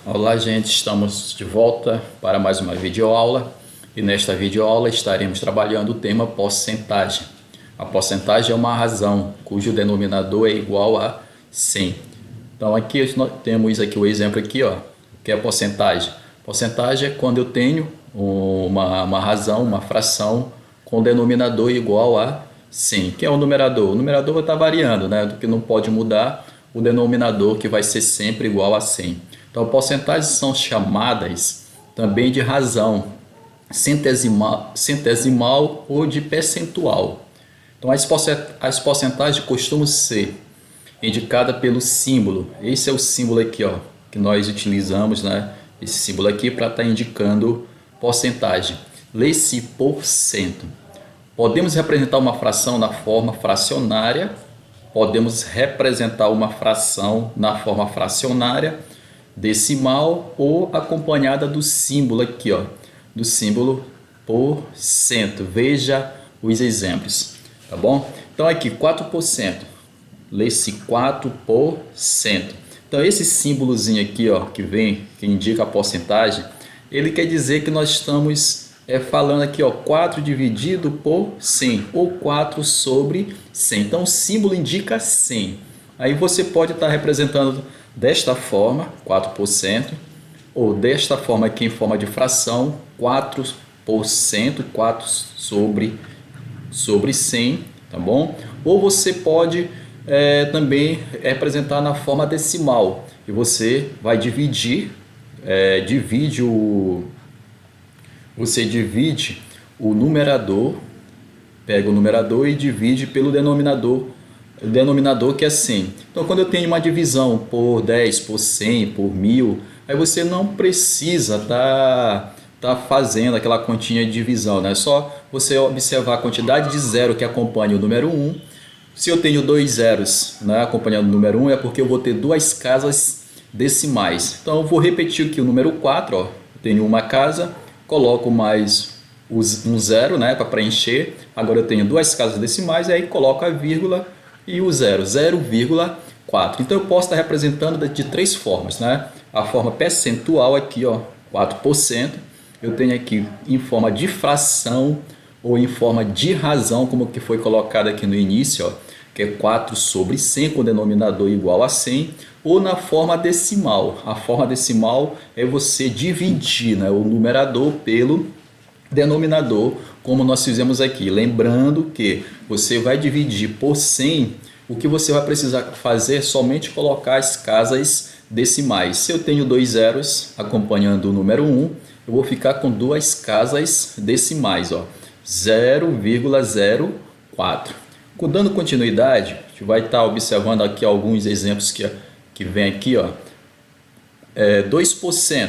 Olá, gente, estamos de volta para mais uma videoaula e nesta videoaula estaremos trabalhando o tema porcentagem. A porcentagem é uma razão cujo denominador é igual a 100. Então aqui nós temos aqui o exemplo aqui, ó, que é a porcentagem. Porcentagem é quando eu tenho uma razão, uma fração com denominador igual a 100. Que é o numerador? O numerador está variando, né? Do que não pode mudar o denominador, que vai ser sempre igual a 100. Então, porcentagens são chamadas também de razão centesimal ou de percentual. Então, as porcentagens costumam ser indicadas pelo símbolo. Esse é o símbolo aqui, ó, que nós utilizamos, né? Esse símbolo aqui para estar indicando porcentagem. Lê-se por cento. Podemos representar uma fração na forma fracionária. Podemos representar uma fração na forma fracionária, decimal ou acompanhada do símbolo aqui, ó, do símbolo por cento. Veja os exemplos, tá bom? Então aqui 4%, lê-se 4%. Então esse símbolozinho aqui, ó, que indica a porcentagem, ele quer dizer que nós estamos falando aqui, ó, 4 dividido por 100 ou 4 sobre 100. Então o símbolo indica 100. Aí você pode estar representando desta forma, 4%, ou desta forma aqui em forma de fração, 4%, 4 sobre 100, tá bom? Ou você pode também representar na forma decimal, e você vai você divide o numerador, pega o numerador e divide pelo denominador, o denominador que é 100. Então, quando eu tenho uma divisão por 10, por 100, por 1000, aí você não precisa tá fazendo aquela continha de divisão, né? É só você observar a quantidade de zero que acompanha o número 1. Se eu tenho dois zeros, né, acompanhando o número 1, é porque eu vou ter duas casas decimais. Então, eu vou repetir aqui o número 4, ó. Eu tenho uma casa, coloco mais um zero, né, para preencher. Agora eu tenho duas casas decimais, e aí coloco a vírgula e o zero, 0,4. Então eu posso estar representando de três formas, né? A forma percentual aqui, ó, 4%. Eu tenho aqui em forma de fração ou em forma de razão, como que foi colocado aqui no início, ó, que é 4 sobre 100 com denominador igual a 100, ou na forma decimal. A forma decimal é você dividir, né, o numerador pelo denominador, como nós fizemos aqui. Lembrando que você vai dividir por 100, o que você vai precisar fazer é somente colocar as casas decimais. Se eu tenho dois zeros acompanhando o número 1, eu vou ficar com duas casas decimais, ó, 0,04. Dando continuidade, a gente vai estar observando aqui alguns exemplos que vem aqui, ó. 2%.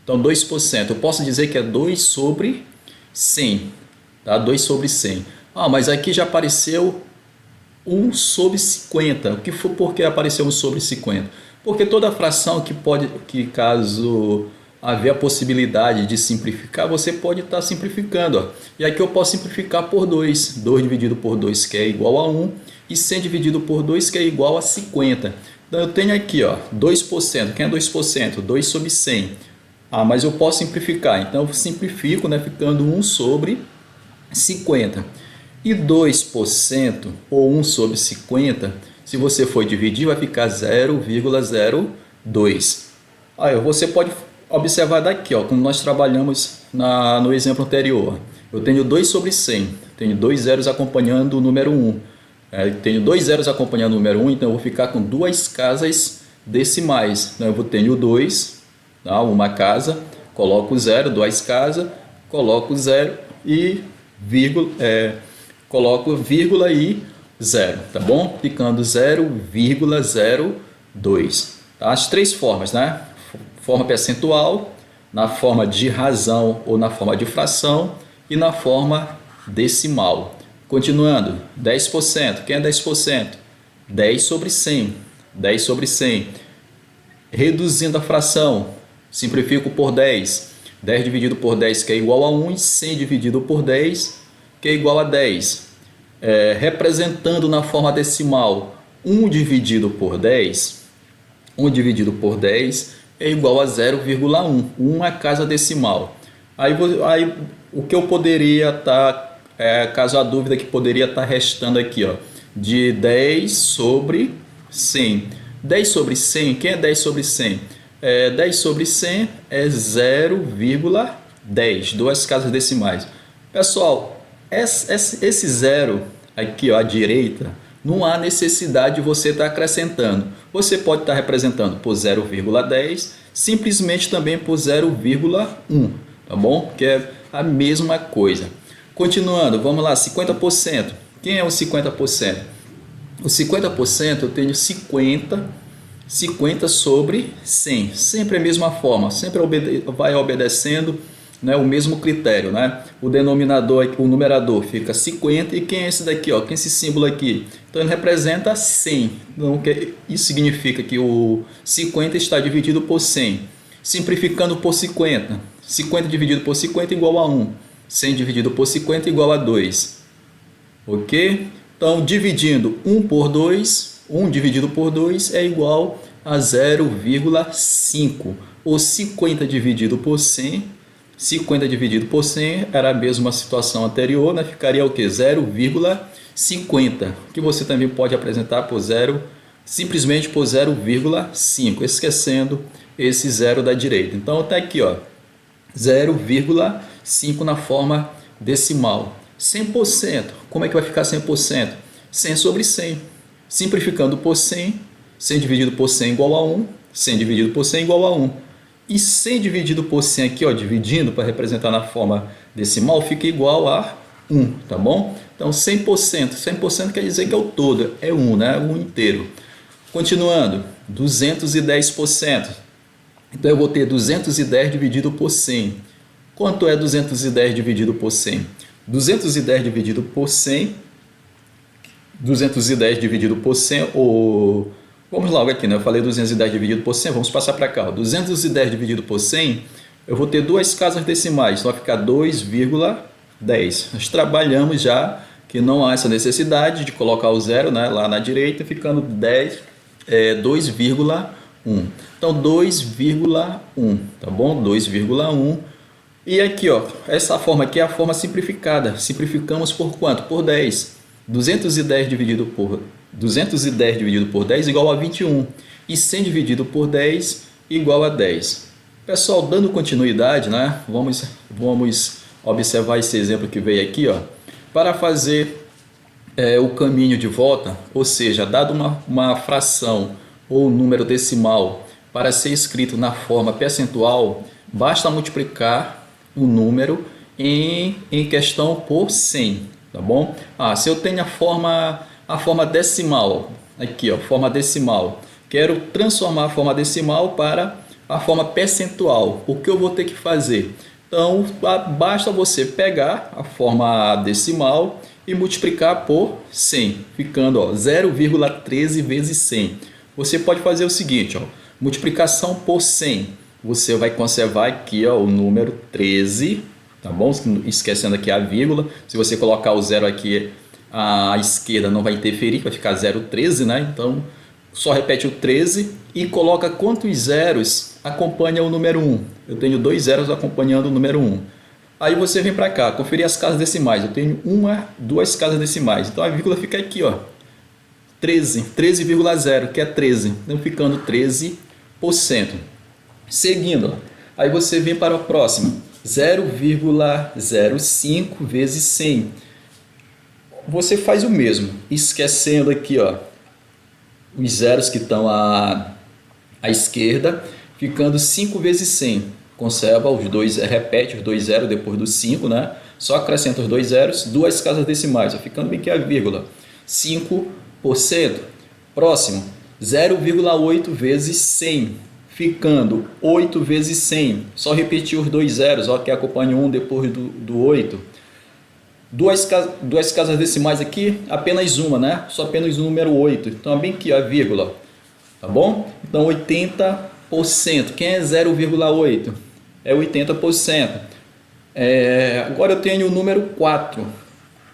Então 2%, eu posso dizer que é 2 sobre 100, tá? 2 sobre 100. Ah, mas aqui já apareceu 1 sobre 50. O que foi porque apareceu 1 sobre 50? Porque toda fração que caso haver a possibilidade de simplificar, você pode estar simplificando, ó. E aqui eu posso simplificar por 2. 2 dividido por 2, que é igual a 1, e 100 dividido por 2, que é igual a 50. Então eu tenho aqui, ó, 2%. Quem é 2%? 2 sobre 100. Ah, mas eu posso simplificar. Então eu simplifico, né, ficando 1 sobre 50. E 2% ou 1 sobre 50, se você for dividir, vai ficar 0,02. Aí você pode observar daqui, ó, como nós trabalhamos no exemplo anterior. Eu tenho 2 sobre 100, tenho dois zeros acompanhando o número 1. Tenho dois zeros acompanhando o número 1, então eu vou ficar com duas casas decimais. Então eu tenho 2, tá? Uma casa, coloco 0, duas casas, coloco 0 e vírgula, coloco vírgula e 0, tá bom? Ficando 0,02. Tá? As três formas, né? Forma percentual, na forma de razão ou na forma de fração e na forma decimal. Continuando, 10%. Quem é 10%? 10 sobre 100. 10 sobre 100. Reduzindo a fração, simplifico por 10. 10 dividido por 10, que é igual a 1, e 100 dividido por 10, que é igual a 10. Representando na forma decimal, 1 dividido por 10, 1 dividido por 10 é igual a 0,1. 1 é a casa decimal. Aí o que eu poderia estar, caso a dúvida que poderia estar restando aqui, ó, de 10 sobre 100. 10 sobre 100, quem é 10 sobre 100? 10 sobre 100 é 0,10, duas casas decimais. Pessoal, esse zero aqui, ó, à direita, não há necessidade de você estar acrescentando. Você pode estar representando por 0,10, simplesmente também por 0,1, tá bom? Que é a mesma coisa. Continuando, vamos lá, 50%. Quem é o 50%? O 50% eu tenho 50 sobre 100. Sempre a mesma forma, sempre vai obedecendo, né, o mesmo critério, né? O denominador, o numerador fica 50 e quem é esse daqui, ó? Quem é esse símbolo aqui? Então ele representa 100. Então isso significa que o 50 está dividido por 100. Simplificando por 50. 50 dividido por 50 igual a 1. 100 dividido por 50 igual a 2. Ok? Então dividindo 1 por 2, 1 dividido por 2 é igual a 0,5. Ou 50 dividido por 100. 50 dividido por 100 era a mesma situação anterior, né? Ficaria o que? 0,50, que você também pode apresentar por simplesmente por 0,5, esquecendo esse zero da direita. Então está aqui, ó, 0,5 na forma decimal. 100%, como é que vai ficar 100%? 100 sobre 100, simplificando por 100, 100 dividido por 100 igual a 1, 100 dividido por 100 igual a 1. E 100 dividido por 100 aqui, ó, dividindo para representar na forma decimal, fica igual a 1, tá bom? Então 100% quer dizer que é o todo, é 1, né? 1 inteiro. Continuando, 210%. Então eu vou ter 210 dividido por 100. Quanto é 210 dividido por 100? 210 dividido por 100, 210 dividido por 100, ou... Vamos logo aqui, né? Eu falei 210 dividido por 100, vamos passar para cá. 210 dividido por 100, eu vou ter duas casas decimais, então vai ficar 2,10. Nós trabalhamos já que não há essa necessidade de colocar o zero, né, lá na direita, ficando 2,1. Então 2,1, tá bom? 2,1. E aqui, ó, essa forma aqui é a forma simplificada. Simplificamos por quanto? Por 10. 210 dividido por 10 igual a 21. E 100 dividido por 10 igual a 10. Pessoal, dando continuidade, né? Vamos observar esse exemplo que veio aqui, ó. Para fazer o caminho de volta, ou seja, dado uma fração ou número decimal para ser escrito na forma percentual, basta multiplicar o número em questão por 100, tá bom? Se eu tenho a forma decimal, aqui, ó, forma decimal, quero transformar a forma decimal para a forma percentual, o que eu vou ter que fazer? Então, basta você pegar a forma decimal e multiplicar por 100, ficando 0,13 vezes 100. Você pode fazer o seguinte, ó, multiplicação por 100, você vai conservar aqui, ó, o número 13, tá bom? Esquecendo aqui a vírgula, se você colocar o zero aqui à esquerda não vai interferir, vai ficar 0,13, né? Então, só repete o 13 e coloca quantos zeros acompanha o número 1. Eu tenho 2 zeros acompanhando o número 1. Aí você vem para cá, conferir as casas decimais. Eu tenho 2 casas decimais. Então a vírgula fica aqui, ó, 13,0, que é 13. Então ficando 13%. Seguindo, ó, aí você vem para a próxima, 0,05 vezes 100. Você faz o mesmo, esquecendo aqui, ó, os zeros que estão à esquerda, ficando 5 vezes 100. Conserva os dois, repete os 2 zeros depois do 5, né? Só acrescenta os 2 zeros, 2 casas decimais, ficando bem aqui a vírgula, 5%. Próximo, 0,8 vezes 100, ficando 8 vezes 100. Só repetir os 2 zeros, ó, que acompanha um depois do 8. Duas casas decimais aqui, apenas uma, né? Só apenas o número 8. Então, é bem aqui a vírgula, tá bom? Então, 80%. Quem é 0,8? É 80%. Agora eu tenho o número 4.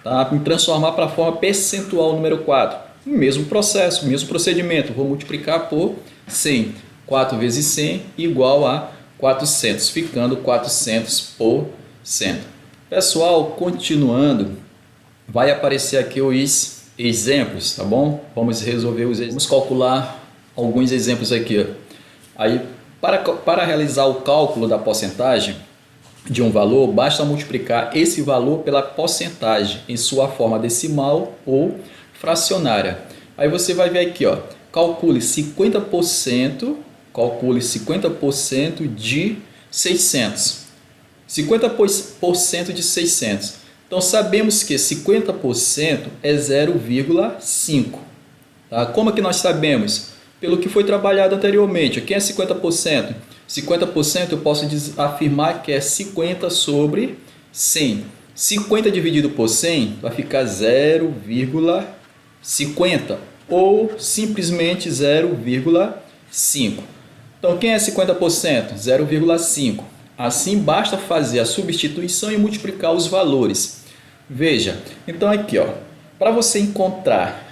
Tá? Me transformar para a forma percentual número 4. O mesmo processo, o mesmo procedimento. Vou multiplicar por 100. 4 vezes 100 igual a 400, ficando 400%. Pessoal, continuando, vai aparecer aqui os exemplos, tá bom? Vamos resolver os exemplos. Vamos calcular alguns exemplos aqui. Aí, para realizar o cálculo da porcentagem de um valor, basta multiplicar esse valor pela porcentagem em sua forma decimal ou fracionária. Aí você vai ver aqui, ó, calcule 50% de 600. 50% de 600. Então sabemos que 50% é 0,5. Tá? Como é que nós sabemos? Pelo que foi trabalhado anteriormente. Quem é 50%? 50% eu posso afirmar que é 50 sobre 100. 50 dividido por 100 vai ficar 0,50 ou simplesmente 0,5. Então quem é 50%? 0,5. Assim basta fazer a substituição e multiplicar os valores. Veja, então aqui, ó, para você encontrar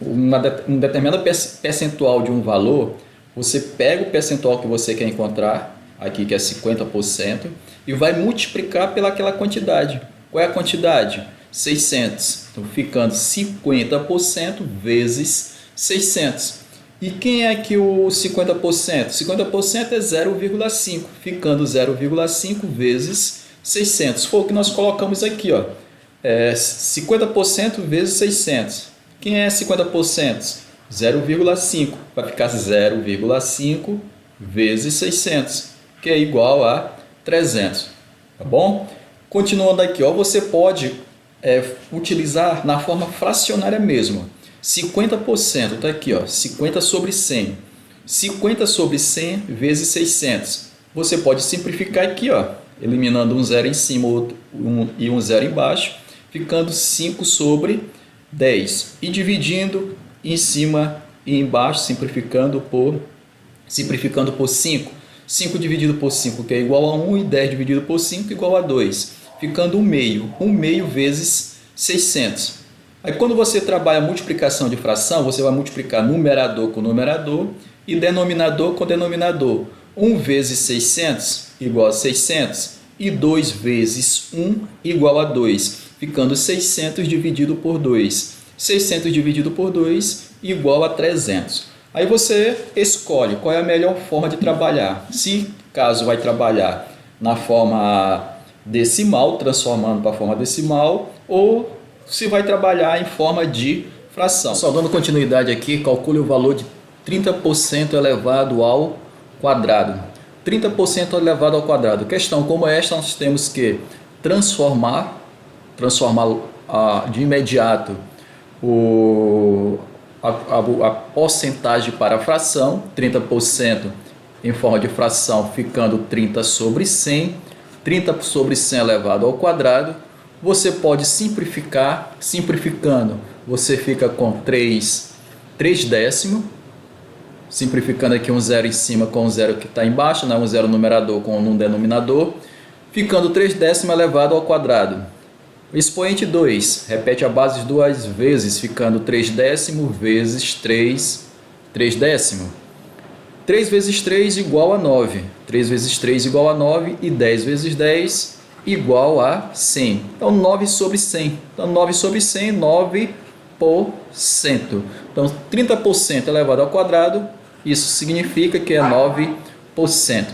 um determinado percentual de um valor, você pega o percentual que você quer encontrar, aqui que é 50%, e vai multiplicar pelaquela quantidade. Qual é a quantidade? 600. Então, ficando 50% vezes 600. E quem é que o 50%? 50% é 0,5, ficando 0,5 vezes 600. Foi o que nós colocamos aqui, ó. 50% vezes 600. Quem é 50%? 0,5, vai ficar 0,5 vezes 600, que é igual a 300, tá bom? Continuando aqui, ó, você pode utilizar na forma fracionária mesmo. 50%, tá aqui, ó, 50 sobre 100. 50 sobre 100 vezes 600. Você pode simplificar aqui, ó, eliminando um zero em cima e um zero embaixo, ficando 5 sobre 10. E dividindo em cima e embaixo, simplificando por 5. 5 dividido por 5, que é igual a 1, e 10 dividido por 5 igual a 2. Ficando 1 meio. 1 meio vezes 600. Aí quando você trabalha a multiplicação de fração, você vai multiplicar numerador com numerador e denominador com denominador. 1 vezes 600 igual a 600 e 2 vezes 1 igual a 2, ficando 600 dividido por 2. 600 dividido por 2 igual a 300. Aí você escolhe qual é a melhor forma de trabalhar. Se caso vai trabalhar na forma decimal, transformando para a forma decimal, ou se vai trabalhar em forma de fração. Só dando continuidade aqui, calcule o valor de 30% elevado ao quadrado. 30% elevado ao quadrado. Questão como esta, nós temos que transformar de imediato a porcentagem para a fração, 30% em forma de fração, ficando 30 sobre 100. 30 sobre 100 elevado ao quadrado. Você pode simplificar, simplificando, você fica com 3 décimos, simplificando aqui um zero em cima com um zero que está embaixo, né? Um zero numerador com um denominador, ficando 3 décimos elevado ao quadrado. O expoente 2, repete a base 2 vezes, ficando 3 décimos vezes 3 décimos. 3 vezes 3 igual a 9, 3 vezes 3 igual a 9 e 10 vezes 10 igual a 100. Então 9 sobre 100. Então 9 sobre 100, 9%. Então 30% elevado ao quadrado, isso significa que é 9%.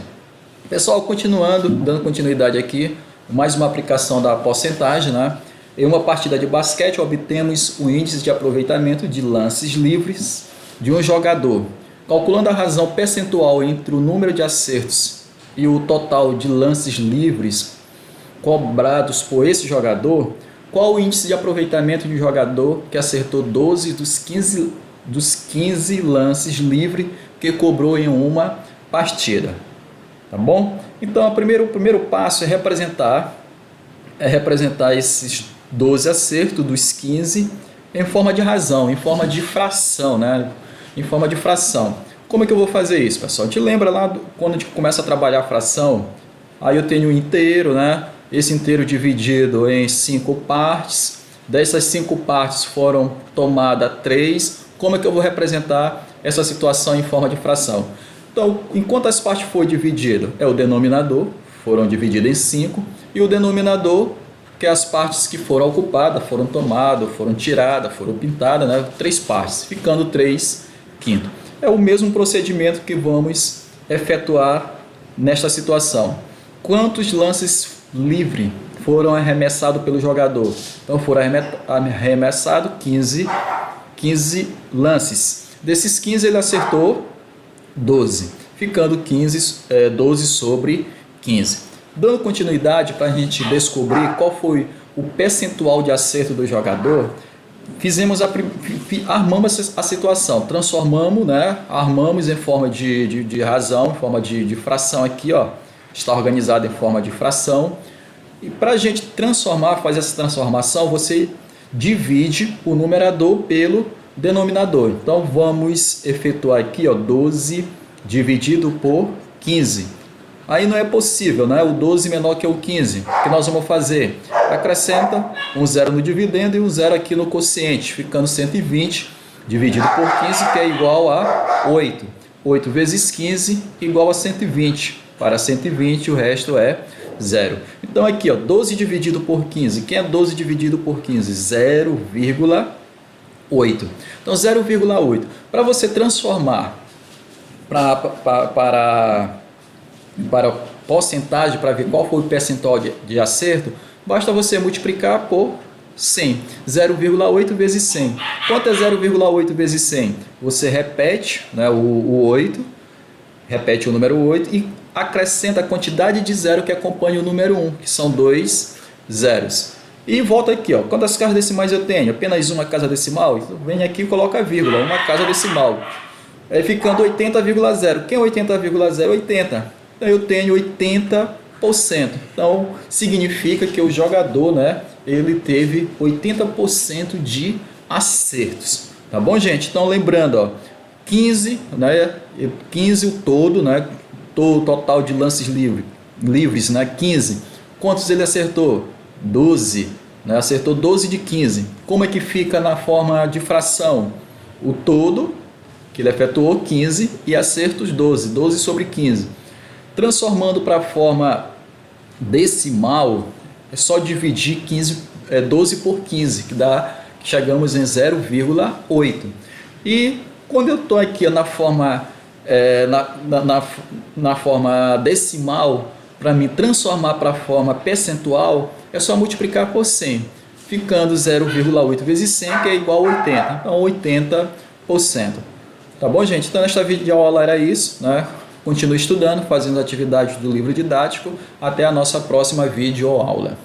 Pessoal, continuando, dando continuidade aqui, mais uma aplicação da porcentagem, né? Em uma partida de basquete, obtemos o índice de aproveitamento de lances livres de um jogador. Calculando a razão percentual entre o número de acertos e o total de lances livres cobrados por esse jogador, qual o índice de aproveitamento de um jogador que acertou 12 dos 15 lances livres que cobrou em uma partida? Tá bom? Então, o primeiro passo é representar esses 12 acertos dos 15 em forma de razão, em forma de fração, né? Em forma de fração. Como é que eu vou fazer isso, pessoal? A gente lembra lá quando a gente começa a trabalhar a fração, aí eu tenho um inteiro, né? Esse inteiro dividido em 5 partes. Dessas 5 partes foram tomadas 3. Como é que eu vou representar essa situação em forma de fração. Então, em quantas partes foi dividido? É o denominador, foram divididos em 5, e o denominador, que é as partes que foram ocupadas, foram tomadas, foram tiradas, foram pintadas, né? 3 partes, ficando 3/5. É o mesmo procedimento que vamos efetuar nesta situação. Quantos lances livres foram arremessados pelo jogador? Então foram arremessados 15 lances. Desses 15 ele acertou 12, ficando 12 sobre 15. Dando continuidade para a gente descobrir qual foi o percentual de acerto do jogador, armamos a situação, transformamos, né? Armamos em forma de razão, em forma de fração aqui, ó, está organizado em forma de fração. E para a gente fazer essa transformação, você divide o numerador pelo denominador. Então vamos efetuar aqui, ó, 12 dividido por 15. Aí não é possível, né? O 12 menor que o 15. O que nós vamos fazer? Acrescenta um zero no dividendo e um zero aqui no quociente, ficando 120 dividido por 15, que é igual a 8. 8 vezes 15 igual a 120. Para 120 o resto é zero. Então aqui, ó, 12 dividido por 15. Quem é 12 dividido por 15? 0,8. Então 0,8. Para você transformar para porcentagem, para ver qual foi o percentual de acerto, basta você multiplicar por 100. 0,8 vezes 100. Quanto é 0,8 vezes 100? Você repete, né, o 8, repete o número 8 e acrescenta a quantidade de zero que acompanha o número 1, que são 2 zeros. E volta aqui, ó, quantas casas decimais eu tenho? Apenas uma casa decimal? Então, vem aqui e coloca a vírgula, uma casa decimal. Aí ficando 80,0. Quem é 80,0? 80. Então eu tenho 80%. Então significa que o jogador, né, ele teve 80% de acertos. Tá bom, gente? Então lembrando, ó, 15, né, 15 o todo, né, o total de lances livres, né, 15. Quantos ele acertou? 12, né, acertou 12 de 15. Como é que fica na forma de fração? O todo, que ele efetuou, 15, e acertos 12, 12 sobre 15. Transformando para a forma decimal, é só dividir 12 por 15, que chegamos em 0,8. E quando eu estou aqui na forma, na forma decimal, para me transformar para a forma percentual, é só multiplicar por 100, ficando 0,8 vezes 100, que é igual a 80. Então 80%. Tá bom, gente? Então nesta videoaula era isso, né? Continue estudando, fazendo atividades do livro didático. Até a nossa próxima videoaula.